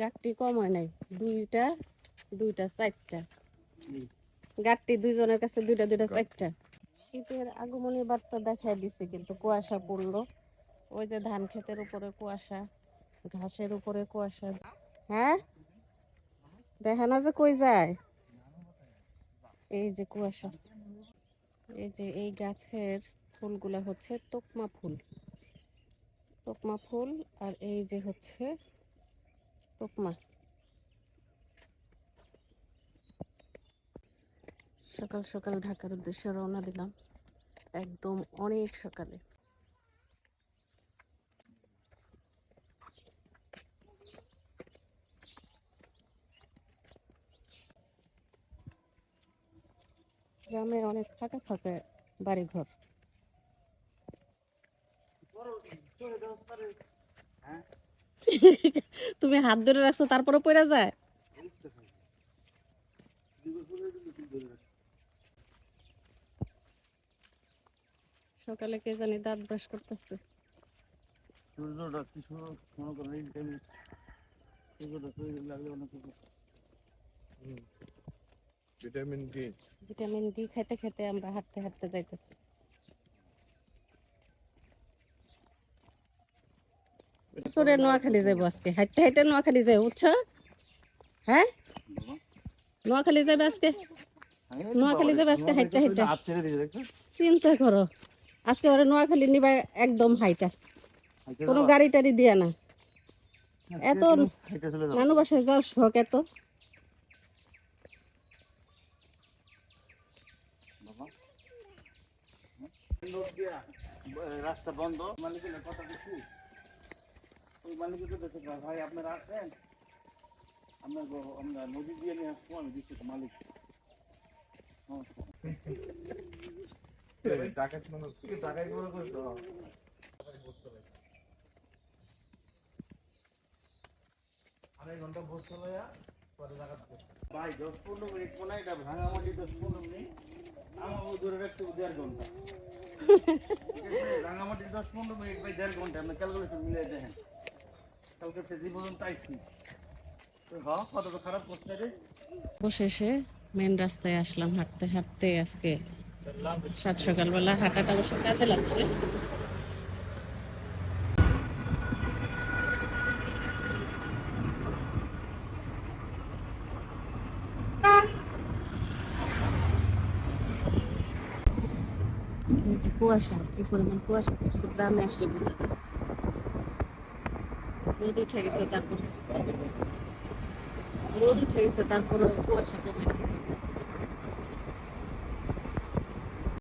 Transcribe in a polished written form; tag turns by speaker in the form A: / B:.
A: গাঠটি কম হয় নাই, দুইটা দুইটা চারটা গাঠটি দুইজনের কাছে দুইটা দুইটা চারটা। শীতের আগমনী বার্তা দেখাই দিছে, কিন্তু কুয়াশা পড়লো। ওই যে ধান ক্ষেতের উপরে কুয়াশা, ঘাসের উপরে কুয়াশা। হ্যাঁ, দেখা না যে কই যায়। এই যে কুয়াশা, এই যে এই গাছের ফুলগুলা হচ্ছে তোকমা ফুল, তোকমা ফুল। আর এই যে হচ্ছে তোকমা। সকাল সকাল ঢাকার উদ্দেশ্যে রওনা দিলাম, একদম অনেক সকালে। গ্রামে অনেক ফাঁকা ফাঁকা বাড়িঘর। তুমি হাত ধরে রাখছো তারপরে পড়ে যায়। সকালে কে জানি দাঁত ব্রাশ করতেছে। ভিটামিন ডি খেতে খেতে আমরা হাঁটতে হাঁটতে যাইতেছি। সরে নোয়াখালী যাবো আজকে, হাঁটতে হাঁটতে নোয়াখালী যাবো, বুঝছো? হ্যাঁ, নোয়াখালী যাবে আজকে, নোয়াখালী যাবে আজকে হাঁটতে হাঁটতে। চিন্তা করো, আজকে ওরা নোয়াখালী নিবা একদম হাইটা, কোনো গাড়ি টাড়ি দিয়া না। এত নানু বাসায় যাওয়ার শখ এত।
B: রাস্তা বন্ধ, মালিকের কথা বলছি। ওই মালিকের কাছে ভাই আপনারা আসেন, আমরা নদী দিয়ে নিয়ে আসবো, আমি দিচ্ছি মালিক। ভাই 10-15 মিনিট মনে হয়, এটা ভাঙামাটি 10-15 মিনিট, আমার ধরে রাখতে 1.5 ঘন্টা। রাঙামাটি 10-15 মিনিট ভাই, 1.5 ঘন্টা। আপনি ক্যালকুলেশন মিলিয়ে দেখেন, কালকে যে পর্যন্ত আইসি। হ্যাঁ, কতটা খারাপ করতে রে।
A: অবশেষে মেন রাস্তায় আসলাম হাঁটতে হাঁটতে। আজকে সাত সকালবেলা হাঁটাটা অবশ্য কাজে লাগছে। কুয়াশা, কি পরিমাণ কুয়াশা পড়ছে, গ্রামে আসলে বোঝা যায়। রোদ উঠে গেছে, তারপরে রোদ উঠে গেছে, তারপরে কুয়াশা কমে গেছে।